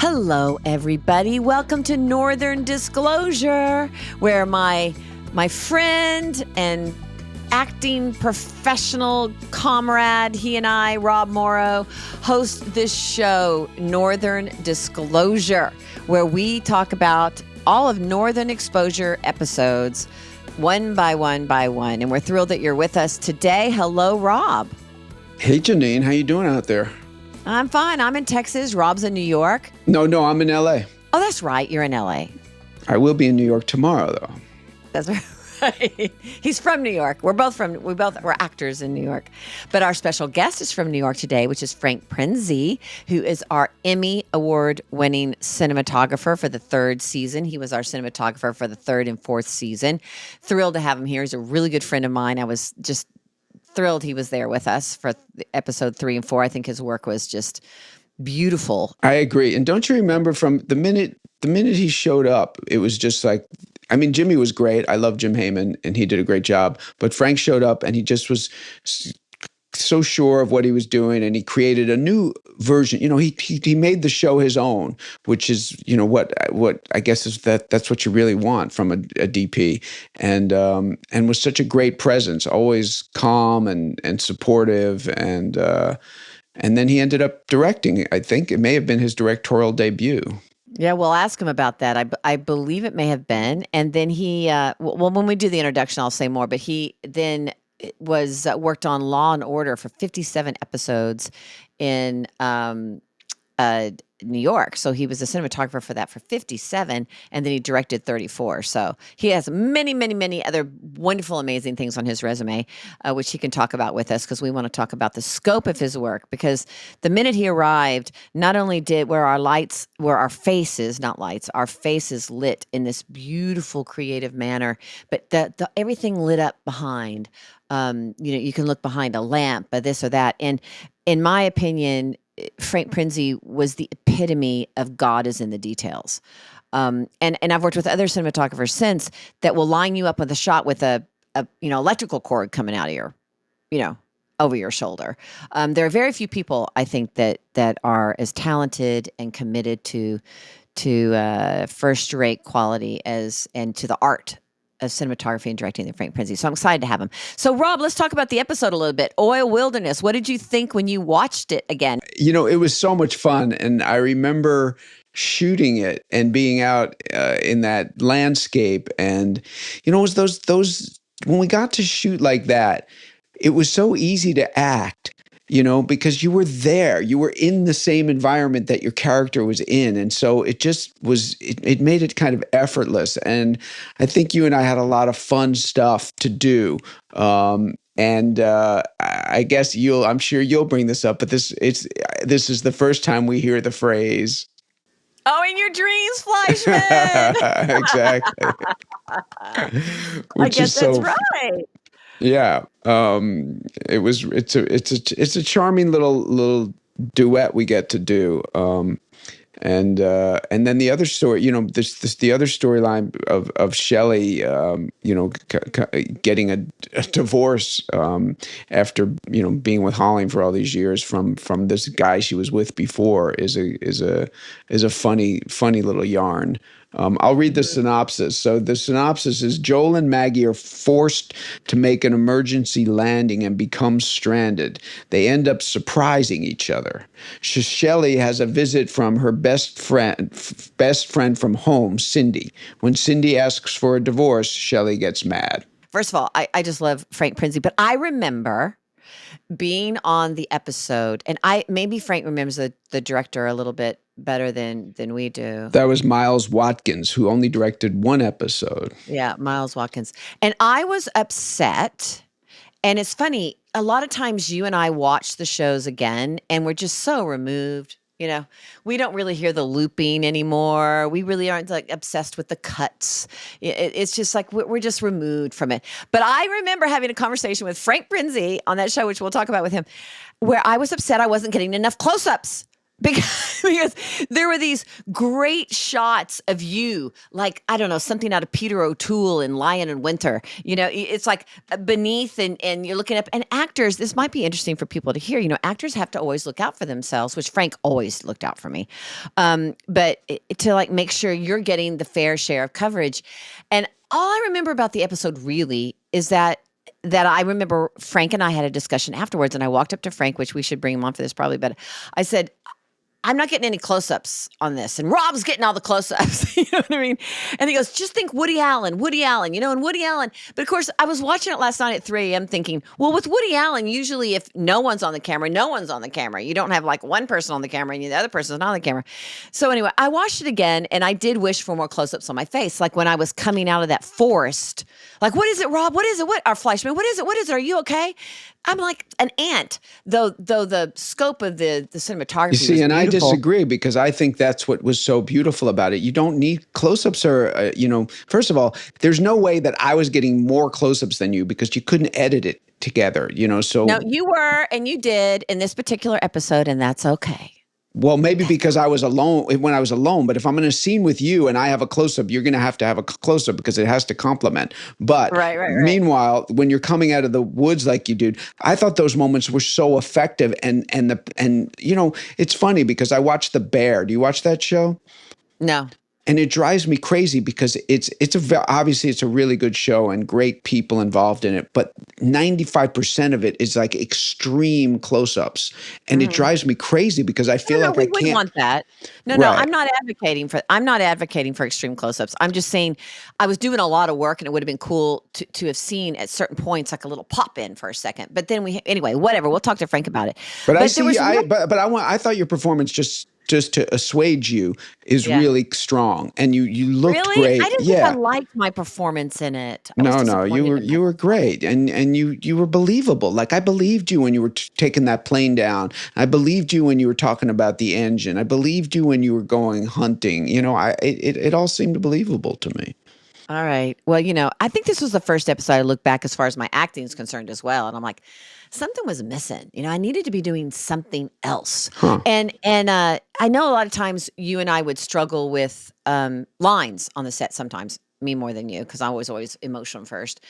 Hello, everybody. Welcome to Northern Disclosure, where my friend and acting professional comrade, he and I, Rob Morrow, host this show, Northern Disclosure, where we talk about all of Northern Exposure episodes, one by one by one. And we're thrilled that you're with us today. Hello, Rob. Hey, Janine. How you doing out there? I'm fine. I'm in Texas. Rob's in New York. No, I'm in L.A. Oh, that's right. You're in L.A. I will be in New York tomorrow, though. That's right. He's from New York. We're actors in New York. But our special guest is from New York today, which is Frank Prinzi, who is our Emmy award-winning cinematographer for the third season. He was our cinematographer for the third and fourth season. Thrilled to have him here. He's a really good friend of mine. I was just thrilled he was there with us for episode 3 and 4. I think his work was just beautiful. I agree. And don't you remember from the minute he showed up, it was just like, I mean, Jimmy was great. I love Jim Heyman and he did a great job. But Frank showed up and he just was so sure of what he was doing, and he created a new version. You know, he made the show his own, which is, you know, what I guess is that's what you really want from a DP, and was such a great presence, always calm and supportive, and then he ended up directing. I think it may have been his directorial debut. Yeah, we'll ask him about that. I believe it may have been, and then he well, when we do the introduction, I'll say more. But he then was worked on Law and Order for 57 episodes in New York. So he was a cinematographer for that for 57, and then he directed 34. So he has many, many, many other wonderful, amazing things on his resume, which he can talk about with us, because we want to talk about the scope of his work. Because the minute he arrived, not only were our faces lit in this beautiful, creative manner, but the everything lit up behind. You can look behind a lamp, this or that. And in my opinion, Frank Prinzi was the epitome of God is in the details. And I've worked with other cinematographers since that will line you up with a shot with a electrical cord coming out of your, over your shoulder. There are very few people, I think, that are as talented and committed to first-rate quality and to the art of cinematography and directing than Frank Prinzi. So I'm excited to have him. So Rob, let's talk about the episode a little bit. Oil Wilderness. What did you think when you watched it again? It was so much fun. And I remember shooting it and being out in that landscape. And, it was those, when we got to shoot like that, it was so easy to act, because you were there, you were in the same environment that your character was in. And so it just was, it made it kind of effortless. And I think you and I had a lot of fun stuff to do. And I guess I'm sure you'll bring this up, but this is the first time we hear the phrase, "Oh, in your dreams, Fleischman." Exactly. I guess that's right. Yeah. It's a charming little duet we get to do. And then the other story, the other storyline of Shelley, getting a divorce after being with Holling for all these years from this guy she was with before is a funny little yarn. I'll read the synopsis. So the synopsis is: Joel and Maggie are forced to make an emergency landing and become stranded. They end up surprising each other. Shelley has a visit from her best friend from home, Cindy. When Cindy asks for a divorce, Shelley gets mad. First of all, I just love Frank Prinzi, but I remember being on the episode, and maybe Frank remembers the director a little bit better than we do. That was Miles Watkins, who only directed one episode. Yeah, Miles Watkins. And I was upset. And it's funny, a lot of times you and I watch the shows again, and we're just so removed. We don't really hear the looping anymore. We really aren't obsessed with the cuts. It's just like we're just removed from it. But I remember having a conversation with Frank Prinzi on that show, which we'll talk about with him, where I was upset I wasn't getting enough close-ups because there were these great shots of you, like, I don't know, something out of Peter O'Toole in Lion in Winter. It's like beneath, and you're looking up. And actors, this might be interesting for people to hear. Actors have to always look out for themselves, which Frank always looked out for me. But to like make sure you're getting the fair share of coverage. And all I remember about the episode really is that I remember Frank and I had a discussion afterwards, and I walked up to Frank, which we should bring him on for this probably, but I said, I'm not getting any close-ups on this. And Rob's getting all the close-ups. You know what I mean? And he goes, just think Woody Allen, and Woody Allen. But of course, I was watching it last night at 3 a.m. thinking, well, with Woody Allen, usually if no one's on the camera, no one's on the camera. You don't have like one person on the camera and the other person's not on the camera. So anyway, I watched it again, and I did wish for more close-ups on my face. Like when I was coming out of that forest, like, what is it, Rob? What is it? What, our Fleischman? What is it? What is it? Are you okay? I'm like an ant, though the scope of the cinematography You see, was and I beautiful. disagree because I think that's what was so beautiful about it. You don't need close-ups first of all, there's no way that I was getting more close-ups than you because you couldn't edit it together, No, so you were, and you did in this particular episode, and that's okay. well, maybe because I was alone when I was alone, but if I'm in a scene with you and I have a close-up, you're going to have a close-up because it has to complement. But Right. meanwhile, when you're coming out of the woods like you did, I thought those moments were so effective and it's funny because I watched The Bear. Do you watch that show? No. And it drives me crazy because obviously it's a really good show and great people involved in it, but 95% of it is like extreme close-ups, and it Mhm. drives me crazy because I feel No, like I we wouldn't can't. want that. No, Right. I'm not advocating for extreme close-ups. I'm just saying I was doing a lot of work, and it would have been cool to have seen at certain points like a little pop in for a second. But then anyway, whatever. We'll talk to Frank about it. But I But there see. was one. I thought your performance just to assuage you is Yeah. really strong, and you looked Really? I great. didn't think I Yeah. liked my performance in it. I was No, you disappointed were in you were myself. great, and you were believable. Like I believed you when you were taking that plane down. I believed you when you were talking about the engine. I believed you when you were going hunting. It all seemed believable to me. All right. Well, I think this was the first episode I look back as far as my acting is concerned as well. And I'm like, something was missing. I needed to be doing something else. Huh. And I know a lot of times you and I would struggle with lines on the set sometimes, me more than you, because I was always emotional first.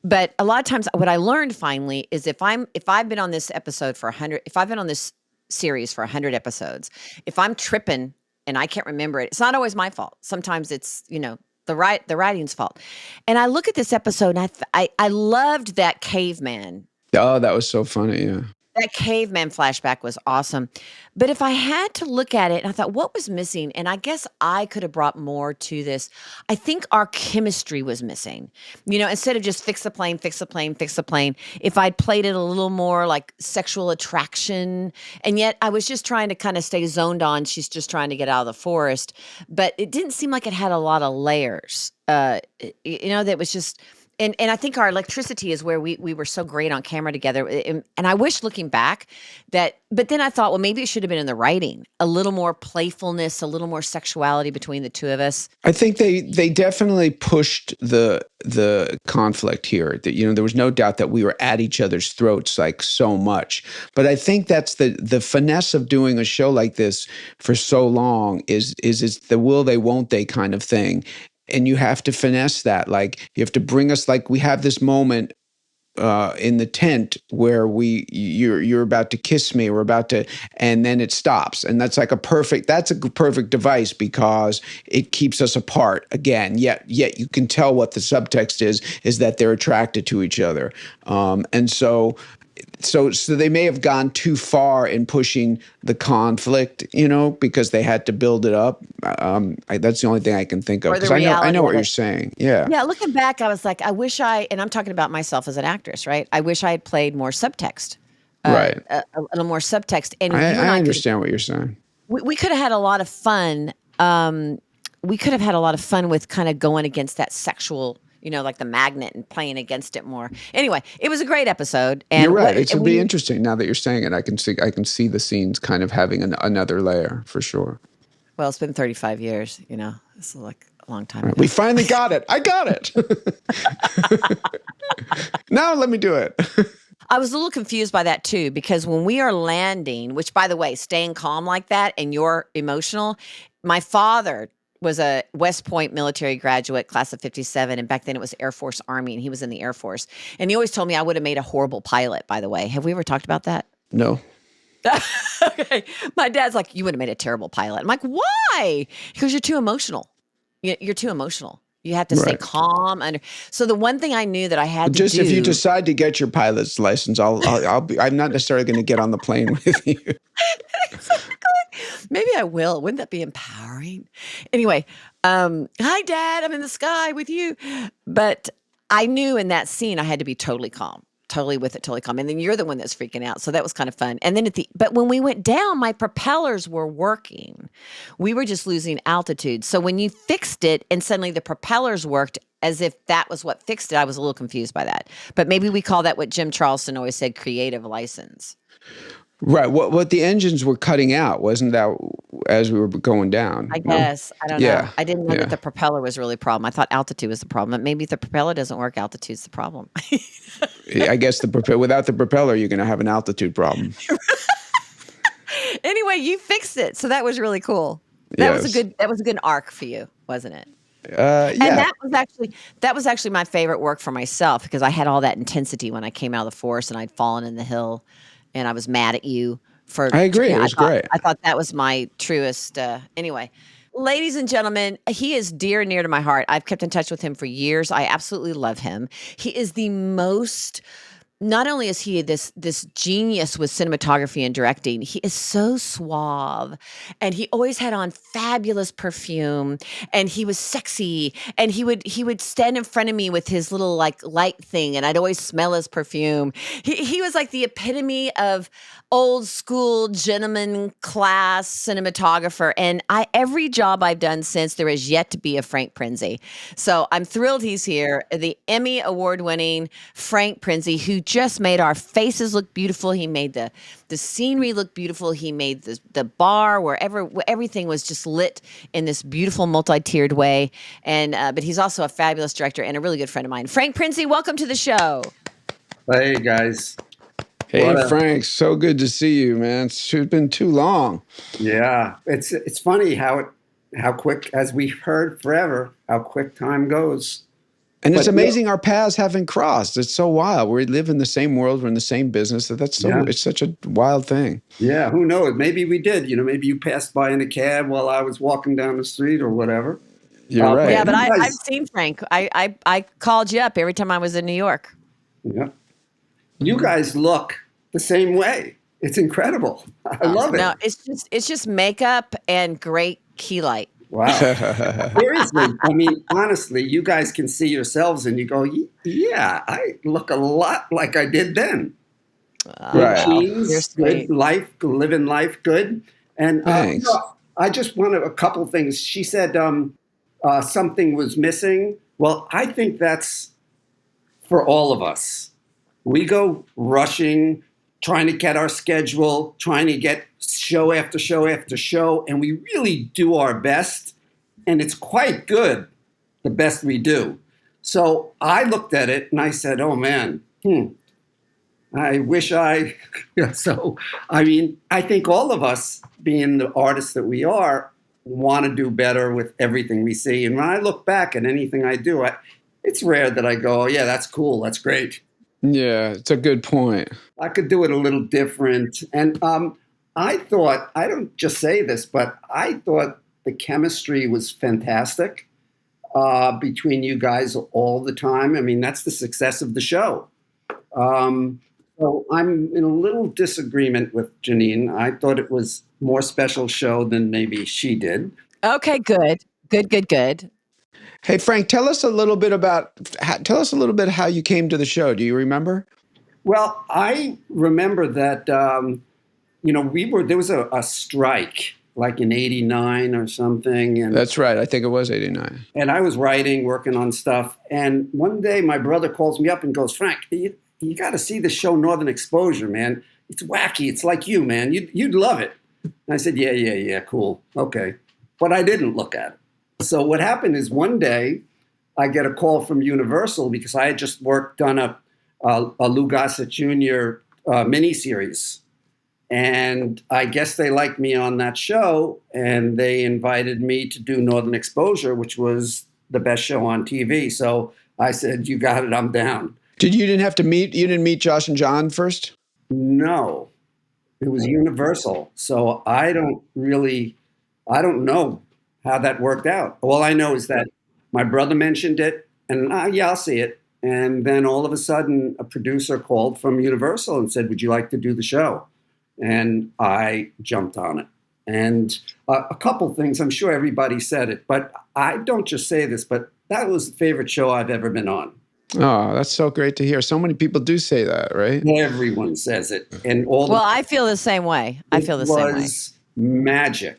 But a lot of times what I learned finally is if I've been on this episode for 100, if I've been on this series for 100 episodes, if I'm tripping and I can't remember it, it's not always my fault. Sometimes it's, the writing's fault. And I look at this episode and I loved that caveman. Oh, that was so funny. Yeah. That caveman flashback was awesome. But if I had to look at it, and I thought, what was missing? And I guess I could have brought more to this. I think our chemistry was missing. Instead of just fix the plane, fix the plane, fix the plane, if I'd played it a little more like sexual attraction, and yet I was just trying to kind of stay zoned on, she's just trying to get out of the forest. But it didn't seem like it had a lot of layers. That was just. And I think our electricity is where we were so great on camera together. And I wish looking back but then I thought, well, maybe it should have been in the writing, a little more playfulness, a little more sexuality between the two of us. I think they definitely pushed the conflict here. That there was no doubt that we were at each other's throats like so much. But I think that's the finesse of doing a show like this for so long is the will they won't they kind of thing. And you have to finesse that. Like you have to bring us like we have this moment in the tent where you're about to kiss me, we're about to, and then it stops, and that's a perfect device because it keeps us apart again. Yet you can tell what the subtext is that they're attracted to each other, and so they may have gone too far in pushing the conflict, because they had to build it up. That's the only thing I can think of Or the because I know reality what of you're it. saying. Yeah, Yeah, looking back, I was like, and I'm talking about myself as an actress, right? I wish I had played more subtext, right. a little more subtext. And you and I I understand what you're saying. we could have had a lot of fun. We could have had a lot of fun with kind of going against that sexual, like the magnet and playing against it more. Anyway, it was a great episode. You're And right. It and should be we, interesting now that you're saying it. I can see the scenes kind of having another layer for sure. well, it's been 35 years, it's like a long time All right, we ago. finally got it. I got it. Now let me do it. I was a little confused by that too, because when we are landing, which by the way, staying calm like that and you're emotional, my father was a West Point military graduate, class of 57. And back then it was Air Force Army, and he was in the Air Force. And he always told me I would have made a horrible pilot, by the way. Have we ever talked about that? No. Okay. My dad's like, you would have made a terrible pilot. I'm like, why? Because you're too emotional. You're too emotional. You have to stay Right. calm under. So the one thing I knew that I had to Just if you do. decide to get your pilot's license, I'm not necessarily going to get on the plane with you. Maybe I will. Wouldn't that be empowering? Anyway, hi, Dad. I'm in the sky with you. But I knew in that scene I had to be totally calm, totally with it, totally calm. And then you're the one that's freaking out. So that was kind of fun. And then but when we went down, my propellers were working. We were just losing altitude. So when you fixed it and suddenly the propellers worked as if that was what fixed it, I was a little confused by that. But maybe we call that what Jim Charleston always said, creative license. Right. What the engines were cutting out, wasn't that as we were going down? I No. guess. I don't know. Yeah. I didn't know that Yeah. the propeller was really a problem. I thought altitude was the problem. But maybe if the propeller doesn't work, altitude's the problem. I guess without the propeller, you're going to have an altitude problem. Anyway, you fixed it. So that was really cool. Yes. That was a good arc for you, wasn't it? And Yeah. that was actually my favorite work for myself, because I had all that intensity when I came out of the force and I'd fallen in the hill and I was mad at you for I agree. It yeah, was great. I thought that was my truest anyway. Ladies and gentlemen, he is dear and near to my heart. I've kept in touch with him for years. I absolutely love him. He is the most not only is he this genius with cinematography and directing, he is so suave, and he always had on fabulous perfume, and he was sexy, and he would stand in front of me with his little like light thing, and I'd always smell his perfume. He was like the epitome of old school gentleman class cinematographer, and every job I've done since, there is yet to be a Frank Prinzi. So I'm thrilled he's here, the Emmy award winning Frank Prinzi, who just made our faces look beautiful. He made the scenery look beautiful. He made the bar wherever everything was just lit in this beautiful multi-tiered way. And but he's also a fabulous director and a really good friend of mine. Frank Prinzi, welcome to the show. Hey guys, Hey, Frank. So good to see you, man. It's been too long. yeah, it's funny how quick, as we've heard forever, how quick time goes. And it's But amazing our paths haven't crossed. It's so wild. We live in the same world. We're in the same business. yeah, It's such a wild thing. yeah, who knows? Maybe we did. Maybe you passed by in a cab while I was walking down the street or whatever. You're But Yeah, right. but you I've guys, seen Frank. I called you up every time I was in New York. yeah, you guys look the same way. It's incredible. I love it. No, it's just makeup and great key light. Wow. Seriously, I mean, honestly, you guys can see yourselves and you go, yeah, I look a lot like I did then. Good Right. Wow, you're genes, good sweet. life, living life good. And Thanks. I just wanted a couple things. She said something was missing. Well, I think that's for all of us. We go rushing, trying to get our schedule, trying to get show after show after show, and we really do our best. And it's quite good, the best we do. So I looked at it and I said, oh man, I wish I. So, I mean, I think all of us, being the artists that we are, want to do better with everything we see. And when I look back at anything I do, it's rare that I go, oh, yeah, that's cool. That's great. Yeah, it's a good point. I could do it a little different. And I thought, I don't just say this, but I thought the chemistry was fantastic between you guys all the time. I mean, that's the success of the show. Um, so I'm in a little disagreement with Janine. I thought it was more special show than maybe she did. Okay, good. Good, good, good. Hey, Frank, tell us a little bit how you came to the show. Do you remember? Well, I remember that there was a strike like in '89 or something, That's right. I think it was 89. and I was writing, working on stuff. And one day my brother calls me up and goes, Frank, you got to see the show Northern Exposure, man. It's wacky. It's like you, man. You'd love it. And I said, yeah, cool. Okay. But I didn't look at it. So what happened is one day I get a call from Universal because I had just done a Lou Gossett Jr. Miniseries. And I guess they liked me on that show, and they invited me to do Northern Exposure, which was the best show on TV. So I said, "You got it, I'm down." You didn't meet Josh and John first? No, it was Universal. So I don't know how that worked out. All I know is that my brother mentioned it, and yeah, I'll see it. And then all of a sudden, a producer called from Universal and said, "Would you like to do the show?" And I jumped on it. And a couple things, I'm sure everybody said it, but I don't just say this, but that was the favorite show I've ever been on. Oh, that's so great to hear. So many people do say that, right? Everyone says it. And all Well, I feel the same way. I it feel the same way. was magic,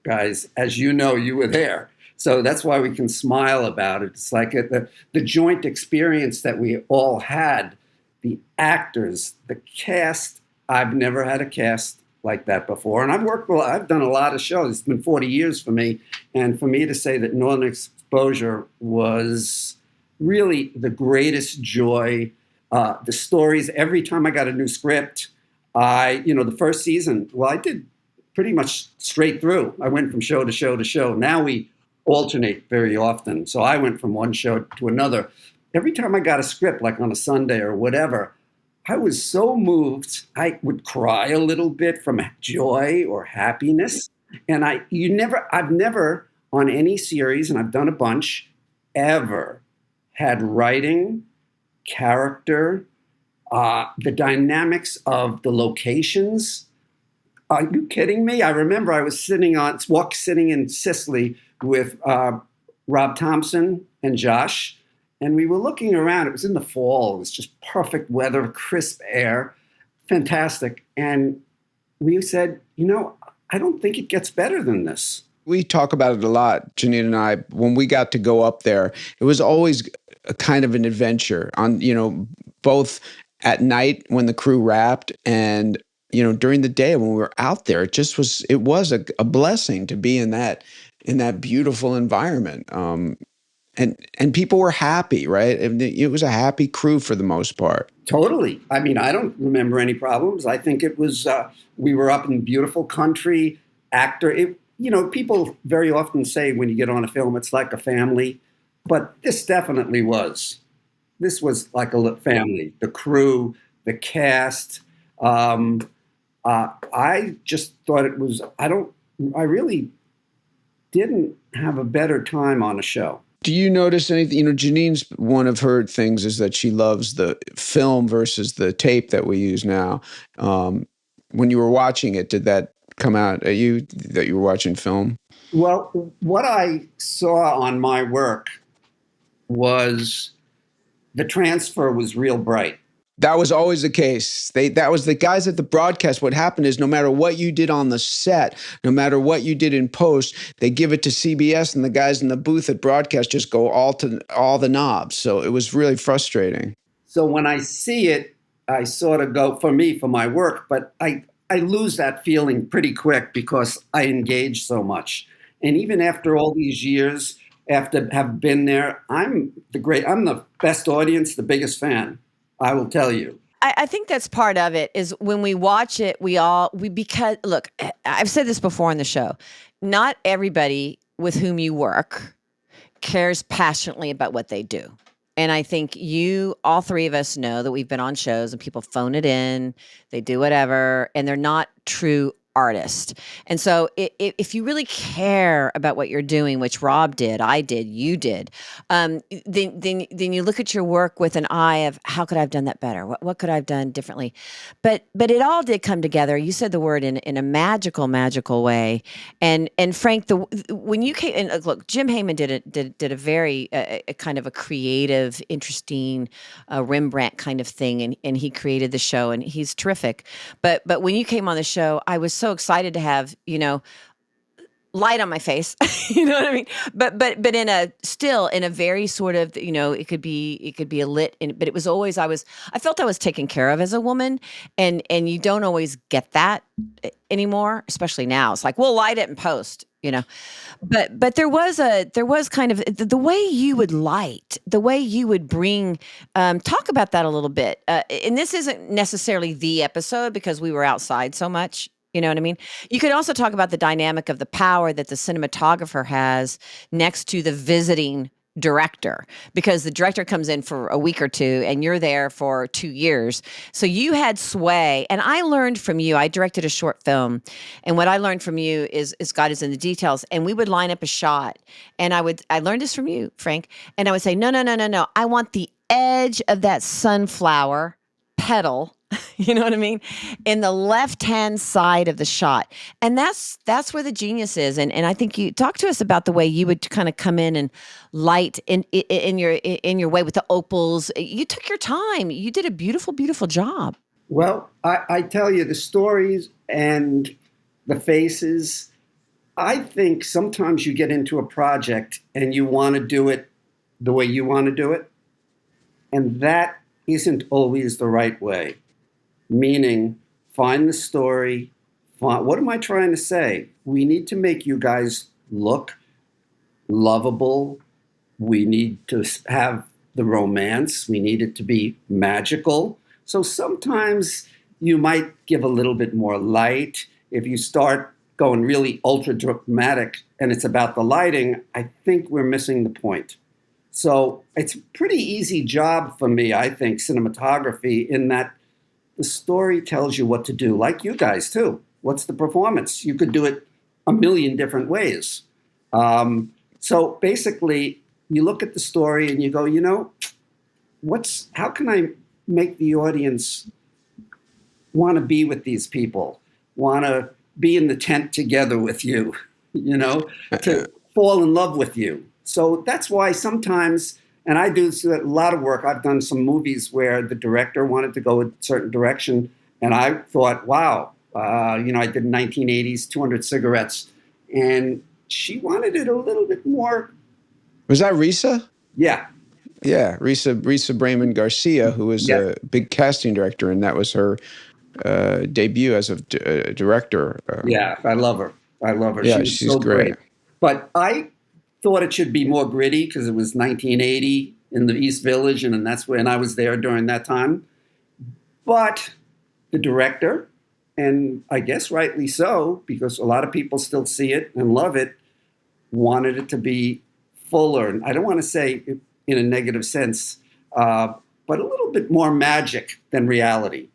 guys. As you know, you were there. So that's why we can smile about it. It's like the joint experience that we all had, the actors, the cast. I've never had a cast like that before. And I've done a lot of shows. It's been 40 years for me. And for me to say that Northern Exposure was really the greatest joy, the stories, every time I got a new script, the first season, well, I did pretty much straight through. I went from show to show to show. Now we alternate very often. So I went from one show to another. Every time I got a script, like on a Sunday or whatever, I was so moved. I would cry a little bit from joy or happiness. And I've never on any series, and I've done a bunch, ever had writing, character, the dynamics of the locations. Are you kidding me? I remember I was sitting in Sicily with Rob Thompson and Josh, and we were looking around. It was in the fall. It was just perfect weather, crisp air, fantastic. And we said, I don't think it gets better than this. We talk about it a lot, Janine and I. When we got to go up there, it was always a kind of an adventure both at night when the crew wrapped and, during the day when we were out there. It was a blessing to be in that beautiful environment. And people were happy, right? It was a happy crew for the most part. Totally. I mean, I don't remember any problems. I think it was, we were up in beautiful country, people very often say when you get on a film, it's like a family, but this definitely was. This was like a family, the crew, the cast. I just thought it was, I really didn't have a better time on a show. Do you notice anything? Janine's, one of her things is that she loves the film versus the tape that we use now. When you were watching it, did that come out at you that you were watching film? Well, what I saw on my work was the transfer was real bright. That was always the case. That was the guys at the broadcast. What happened is no matter what you did on the set, no matter what you did in post, they give it to CBS and the guys in the booth at broadcast just go all the knobs. So it was really frustrating. So when I see it, I sort of go, for my work, but I lose that feeling pretty quick because I engage so much. And even after all these years, after have been there, I'm the best audience, the biggest fan. I will tell you. I think that's part of it is when we watch it, because look, I've said this before on the show, not everybody with whom you work cares passionately about what they do. And I think all three of us know that we've been on shows and people phone it in, they do whatever, and they're not true artists. And so if you really care about what you're doing, which Rob did, I did, you did, then you look at your work with an eye of how could I have done that better? What could I have done differently? But it all did come together. You said the word in a magical way. And Frank, when you came and look, Jim Hayman did a very a kind of a creative, interesting Rembrandt kind of thing, and he created the show, and he's terrific. But when you came on the show, I was so excited to have light on my face. You know what I mean? But in a very sort of, it could be a lit, but it was always, I felt I was taken care of as a woman, and you don't always get that anymore, especially now. It's like, we'll light it and post. you know. But there was kind of the way you would light, the way you would bring talk about that a little bit. And this isn't necessarily the episode because we were outside so much. You know what I mean? You could also talk about the dynamic of the power that the cinematographer has next to the visiting director, because the director comes in for a week or two and you're there for 2 years. So you had sway. And I learned from you. I directed a short film. And what I learned from you is God is in the details. And we would line up a shot. And I learned this from you, Frank. And I would say, no, no, no, no, no. I want the edge of that sunflower petal. You know what I mean? In the left-hand side of the shot. And that's where the genius is. And I think you talk to us about the way you would kind of come in and light in your way with the opals. You took your time. You did a beautiful, beautiful job. Well, I tell you, the stories and the faces, I think sometimes you get into a project and you want to do it the way you want to do it. And that isn't always the right way. Meaning, find the story. What am I trying to say? We need to make you guys look lovable. We need to have the romance. We need it to be magical. So sometimes you might give a little bit more light. If you start going really ultra dramatic and it's about the lighting, I think we're missing the point. So it's a pretty easy job for me, I think, cinematography, in that the story tells you what to do, like you guys too. What's the performance? You could do it a million different ways. So basically, you look at the story and you go, how can I make the audience want to be with these people, want to be in the tent together with you, to fall in love with you. So that's why sometimes, and I do a lot of work. I've done some movies where the director wanted to go a certain direction, and I thought, wow, I did 1980s, 200 Cigarettes, and she wanted it a little bit more. Was that Risa? Yeah. Yeah, Risa Brayman Garcia, who was a big casting director, and that was her debut as a director. Yeah, I love her. Yeah, She was she's so great. great. But I thought it should be more gritty because it was 1980 in the East Village, and that's when I was there during that time. But the director, and I guess rightly so, because a lot of people still see it and love it, wanted it to be fuller. And I don't want to say in a negative sense, but a little bit more magic than reality.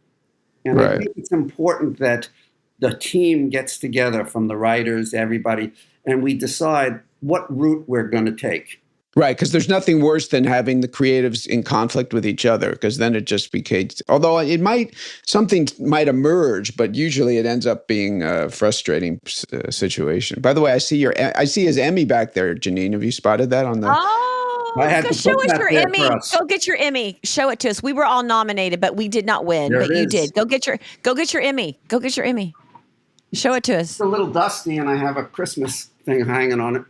And I Right. think it's important that the team gets together, from the writers, everybody, and we decide what route we're going to take. Right, because there's nothing worse than having the creatives in conflict with each other, because then it just becomes, although something might emerge, but usually it ends up being a frustrating situation. By the way, I see his Emmy back there, Janine. Have you spotted that on the? I Oh, had go to show put us that your there for Emmy. us. Go get your Emmy. Show it to us. We were all nominated, but we did not win. There But it you is. did. Go get your Emmy. Go get your Emmy. Show it to It's us. a little dusty, and I have a Christmas thing hanging on it.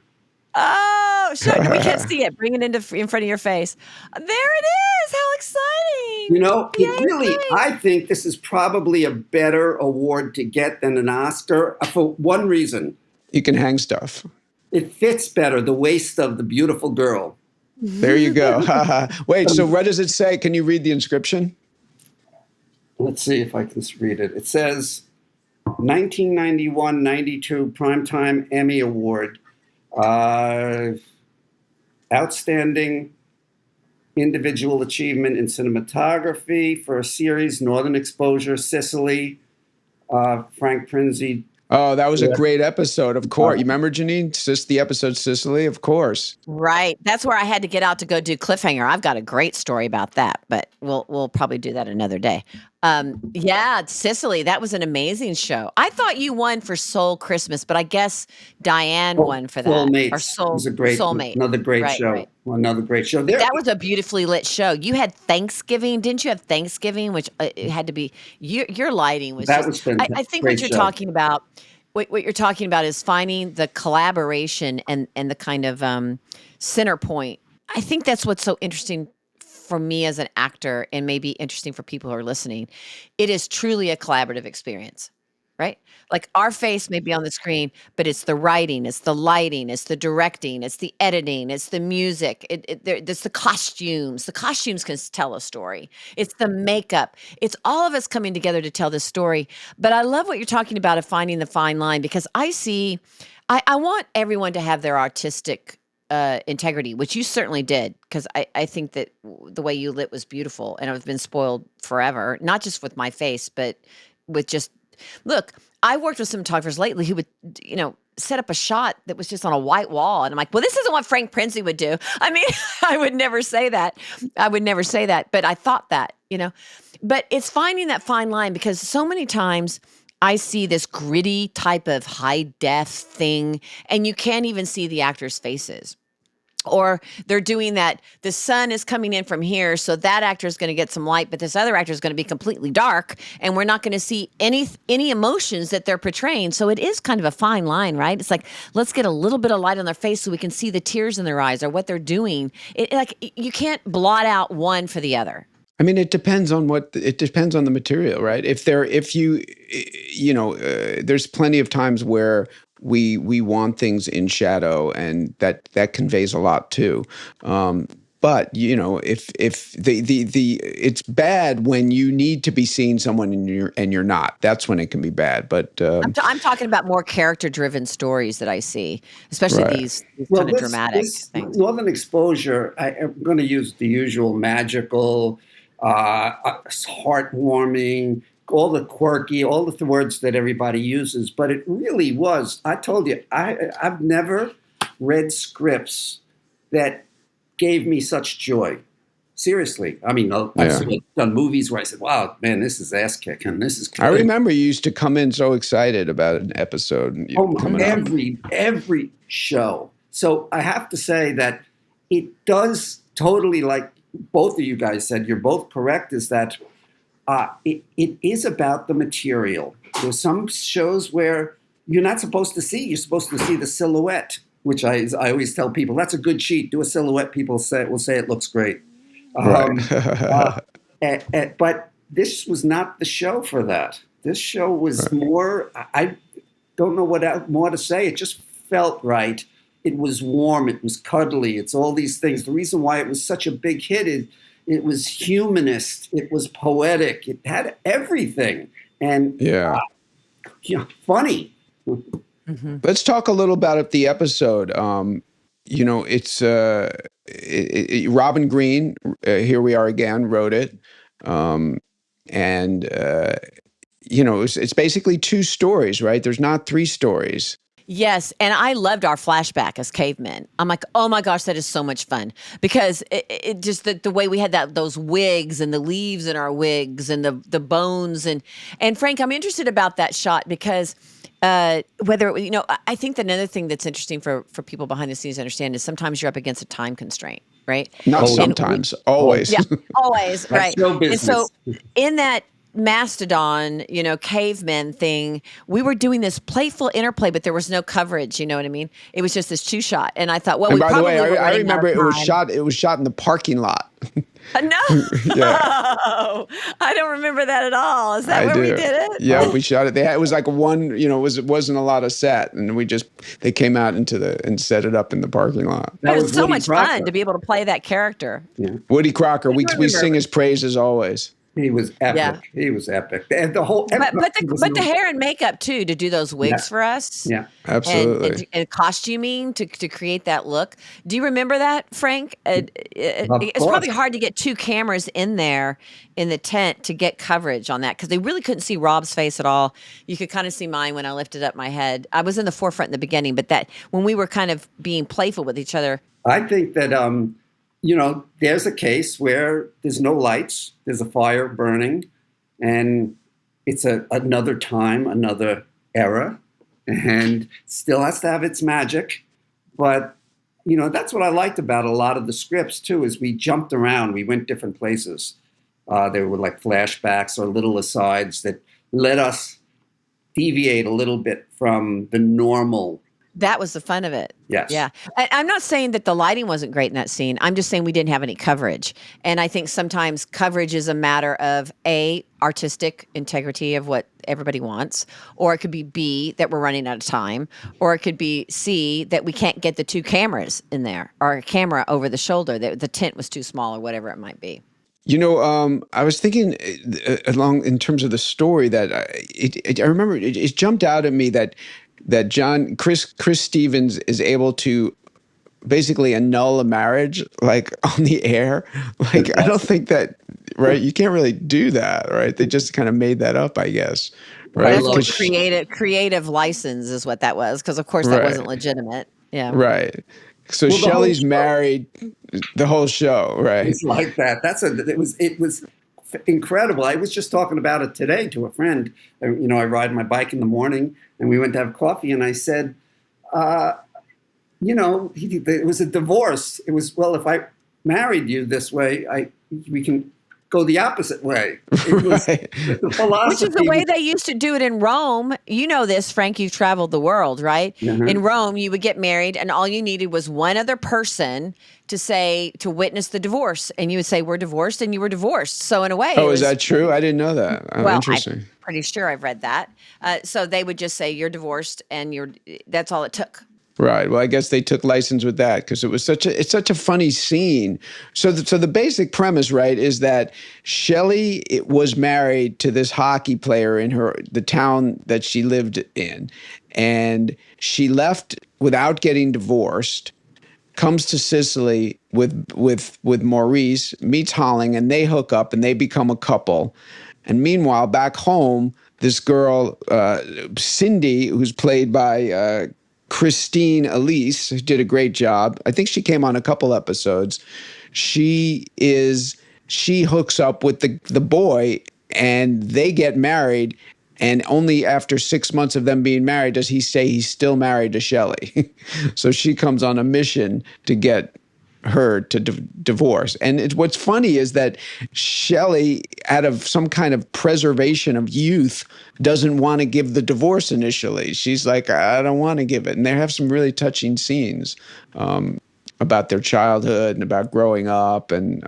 Oh, show it. We can't see it. Bring it in front of your face. There it is. How exciting! It Yay, really, Frank. I think this is probably a better award to get than an Oscar, for one reason. You can hang stuff. It fits better, the waist of the beautiful girl. There you go. Wait, so what does it say? Can you read the inscription? Let's see if I can read it. It says 1991-92 Primetime Emmy Award. Outstanding individual achievement in cinematography for a series, Northern Exposure, Sicily. Frank Prinzi. Oh, that was a Yeah. great episode, of course. You remember, Janine? The episode Sicily, of course. Right. That's where I had to get out to go do Cliffhanger. I've got a great story about that, but we'll probably do that another day. Yeah, Sicily, that was an amazing show. I thought you won for Soul Christmas, but I guess Diane won for that. Or Soulmates was Soulmate. another great Right, show. right. Another great show. But There, that was a beautifully lit show. You had Thanksgiving, didn't you have Thanksgiving, which it had to be your lighting was that just was fantastic. I think what Great you're show. talking about what you're talking about is finding the collaboration and the kind of center point. I think that's what's so interesting for me as an actor, and maybe interesting for people who are listening. It is truly a collaborative experience. right? Like our face may be on the screen, but it's the writing, it's the lighting, it's the directing, it's the editing, it's the music, it's the costumes. The costumes can tell a story. It's the makeup. It's all of us coming together to tell this story. But I love what you're talking about of finding the fine line because I want everyone to have their artistic integrity, which you certainly did, because I think that the way you lit was beautiful, and I've been spoiled forever, not just with my face, but with just look. I worked with cinematographers lately who would, set up a shot that was just on a white wall, and I'm like, well, this isn't what Frank Prinzi would do. I mean, I would never say that. I would never say that, but I thought that. But it's finding that fine line because so many times I see this gritty type of high def thing, and you can't even see the actors' faces. Or they're doing that. The sun is coming in from here, so that actor is going to get some light, but this other actor is going to be completely dark, and we're not going to see any emotions that they're portraying. So it is kind of a fine line, right? It's like let's get a little bit of light on their face so we can see the tears in their eyes or what they're doing. You can't blot out one for the other. I mean, it depends on the material, right? There's plenty of times where we want things in shadow, and that conveys a lot too. But if it's bad when you need to be seeing someone and you're not. That's when it can be bad. But I'm talking about more character-driven stories that I see, especially right. these Well, kind of dramatic this things. Northern Exposure, I'm going to use the usual magical, heartwarming, all the quirky, all the words that everybody uses. But it really was. I told you, I've never read scripts that gave me such joy. Seriously. I mean, I've Yeah. done movies where I said, wow, man, this is ass kicking. This is good. I remember you used to come in so excited about an episode. Coming up. Every show. So I have to say that it does totally, like both of you guys said, you're both correct, is that it is about the material. There's some shows where you're not supposed to see. You're supposed to see the silhouette, which I always tell people, that's a good sheet. Do a silhouette. People will say it looks great. Right. But this was not the show for that. This show was Right. more, I don't know what more to say. It just felt right. It was warm. It was cuddly. It's all these things. The reason why it was such a big hit, it was humanist. It was poetic. It had everything. And Yeah. Funny. Mm-hmm. Let's talk a little about the episode. It's Robin Green. Here we are again. Wrote it, and it's basically two stories, right? There's not three stories. Yes, and I loved our flashback as cavemen. I'm like, oh my gosh, that is so much fun because it just the way we had those wigs and the leaves in our wigs and the bones and Frank, I'm interested about that shot because whether I think that another thing that's interesting for people behind the scenes to understand is sometimes you're up against a time constraint, right? Not Oh, sometimes, always. Yeah, always, that's right. show And so business. in that mastodon, caveman thing, we were doing this playful interplay, but there was no coverage, you know what I mean? It was just this two shot. And I thought, well, And we by the probably way, were I running out remember of it was time. shot. It was shot in the parking lot. No, Yeah, I don't remember that at all. Is that I where we do. did it? Yeah, we shot it. It was like one. It wasn't a lot of set, and they came out and set it up in the parking lot. But That it was was so Woody much Crocker. fun to be able to play that character. Yeah. Woody Crocker. We remember sing his praises always. He was epic. Yeah. He was epic. And the whole But was the hair and makeup too to do those wigs Yeah. for us. Yeah. Absolutely. And costuming to create that look. Do you remember that, Frank? Of It's course. probably hard to get two cameras in there in the tent to get coverage on that because they really couldn't see Rob's face at all. You could kind of see mine when I lifted up my head. I was in the forefront in the beginning, but that when we were kind of being playful with each other. I think that there's a case where there's no lights, there's a fire burning, and it's another time, another era, and still has to have its magic. But that's what I liked about a lot of the scripts too, is we jumped around, we went different places. There were like flashbacks or little asides that let us deviate a little bit from the normal That was the fun of it. Yes. Yeah. I'm not saying that the lighting wasn't great in that scene. I'm just saying we didn't have any coverage. And I think sometimes coverage is a matter of A, artistic integrity of what everybody wants, or it could be B, that we're running out of time, or it could be C, that we can't get the two cameras in there, or a camera over the shoulder, that the tent was too small, or whatever it might be. I was thinking along in terms of the story that I remember it jumped out at me that Chris Stevens is able to basically annul a marriage like on the air. Like I don't think that right. You can't really do that, right? They just kind of made that up, I guess, I right? That's a love Because creative license is what that was, because of course that right, wasn't legitimate. Yeah. right. So well the whole Shelley's show married the whole show, right? was like that. It was incredible. I was just talking about it today to a friend. I ride my bike in the morning, and we went to have coffee, and I said, uh, it was a divorce. It was, well, if I married you this way, we can go the opposite way. It was Right. the Which is the philosophy. way they used to do it in Rome. You know this, Frank, you've traveled the world, right? In Mhm. Rome, you would get married, and all you needed was one other person to witness the divorce. And you would say, we're divorced, and you were divorced. So, in a way, it Oh, is was, that true? I didn't know that. Oh, well, I'm interesting. pretty sure I've read that. So, they would just say, you're divorced, and that's all it took. Right. Well, I guess they took license with that because it's such a funny scene. So the basic premise, right, is that Shelley was married to this hockey player in the town that she lived in, and she left without getting divorced. Comes to Sicily with Maurice, meets Holling, and they hook up and they become a couple. And meanwhile, back home, this girl, Cindy, who's played by Christine Elise, who did a great job. I think she came on a couple episodes. She is she hooks up with the boy and they get married. And only after 6 months of them being married does he say he's still married to Shelley. So she comes on a mission to get her to divorce. And what's funny is that Shelley, out of some kind of preservation of youth, doesn't want to give the divorce initially. She's like, I don't want to give it. And they have some really touching scenes about their childhood and about growing up. And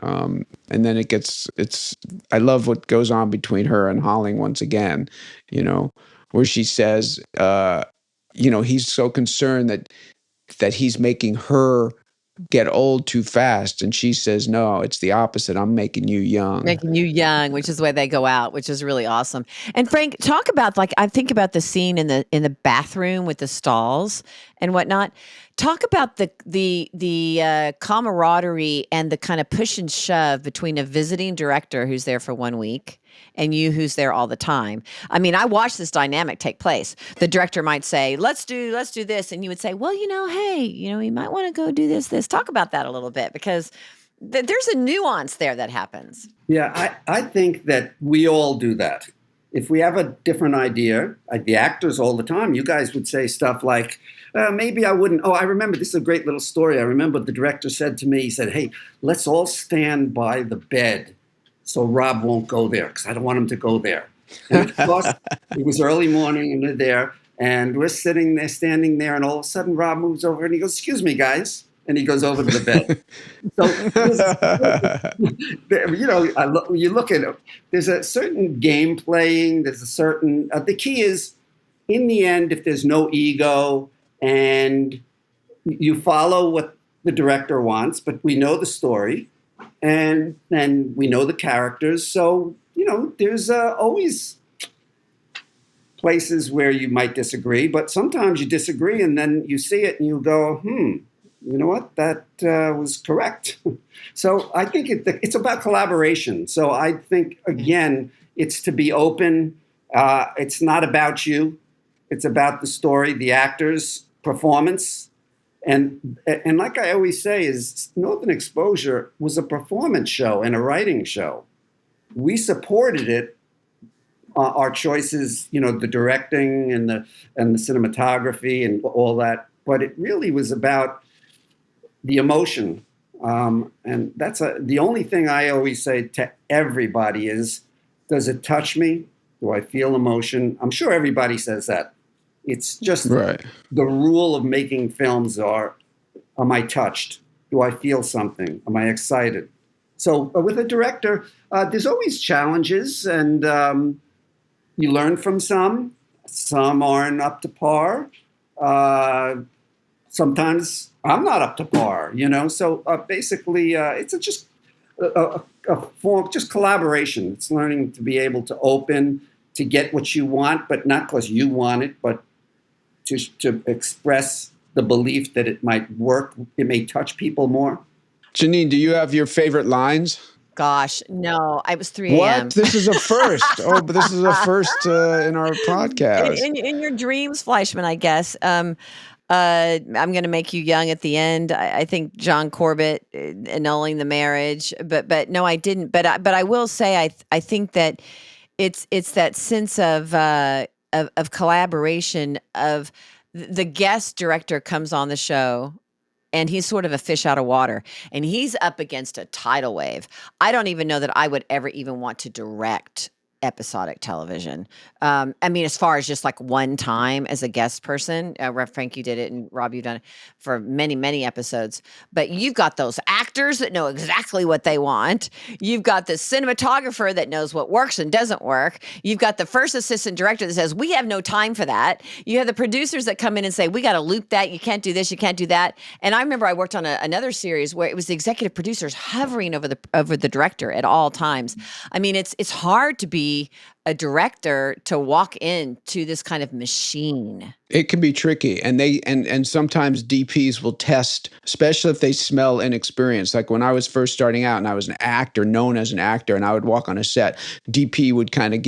then it's I love what goes on between her and Holling once again, where she says, he's so concerned that he's making her get old too fast. And she says, no, it's the opposite. I'm making you young. Making you young, which is the way they go out, which is really awesome. And Frank, talk about, like, I think about the scene in the bathroom with the stalls and whatnot. Talk about the camaraderie and the kind of push and shove between a visiting director who's there for 1 week and you who's there all the time. I mean, I watched this dynamic take place. The director might say, let's do this, and you would say, well, hey, you might want to go do this. Talk about that a little bit, because there's a nuance there that happens. Yeah, I think that we all do that. If we have a different idea, like the actors all the time, you guys would say stuff like, maybe I wouldn't. Oh, I remember, this is a great little story. I remember the director said to me, he said, hey, let's all stand by the bed so Rob won't go there, because I don't want him to go there. And of course, it was early morning and we're there, and we're sitting there, standing there, and all of a sudden Rob moves over and he goes, excuse me, guys. And he goes over to the bed. So, you look at it, there's a certain game playing, there's a certain, the key is, in the end, if there's no ego and you follow what the director wants, but we know the story and then we know the characters. So, there's always places where you might disagree, but sometimes you disagree and then you see it and you go, you know what? That was correct. So I think it's about collaboration. So I think, again, it's to be open. It's not about you. It's about the story, the actors, performance. And like I always say, is Northern Exposure was a performance show and a writing show. We supported it, our choices, the directing and the cinematography and all that. But it really was about the emotion. And that's the only thing I always say to everybody is, does it touch me? Do I feel emotion? I'm sure everybody says that. It's just Right. the rule of making films are, am I touched? Do I feel something? Am I excited? So with a director, there's always challenges, and you learn from some. Some aren't up to par. Uh, Sometimes I'm not up to par, So basically, it's just a form, just collaboration. It's learning to be able to open, to get what you want, but not because you want it, but to express the belief that it might work. It may touch people more. Janine, do you have your favorite lines? Gosh, no, I was 3 What? a.m. This is a first. Oh, but this is a first in our in, podcast. in in your dreams, Fleischman, I guess. I'm going to make you young at the end. I think John Corbett annulling the marriage, but no, I didn't. But I will say I think that it's that sense of collaboration of the guest director comes on the show and he's sort of a fish out of water and he's up against a tidal wave. I don't even know that I would ever even want to direct episodic television. I mean, as far as just like one time as a guest person, Frank, you did it, and Rob, you've done it for many, many episodes. But you've got those actors that know exactly what they want. You've got the cinematographer that knows what works and doesn't work. You've got the first assistant director that says, we have no time for that. You have the producers that come in and say, we got to loop that. You can't do this. You can't do that. And I remember I worked on another series where it was the executive producers hovering over the director at all times. I mean, it's hard to be a director to walk into this kind of machine. It can be tricky, and and sometimes DPs will test, especially if they smell inexperienced. Like when I was first starting out, and I was an actor, known as an actor, and I would walk on a set, DP would kind of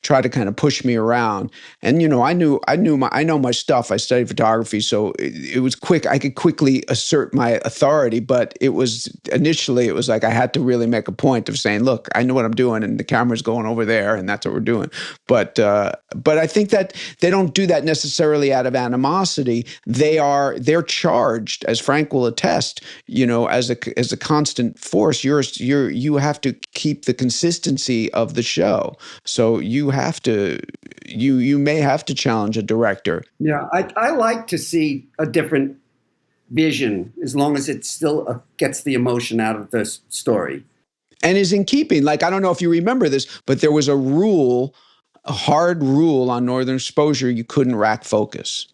try to kind of push me around. And I know my stuff. I studied photography, so it was quick. I could quickly assert my authority, but it was like I had to really make a point of saying, "Look, I know what I'm doing, and the camera's going over there, and that's what we're doing." But I think that they don't do that necessarily out of animosity. They're charged, as Frank will attest, as a constant force. You have to keep the consistency of the show. So you may have to challenge a director. Yeah, I like to see a different vision as long as it still gets the emotion out of the story. And is in keeping. Like, I don't know if you remember this, but there was a hard rule on Northern Exposure: you couldn't rack focus.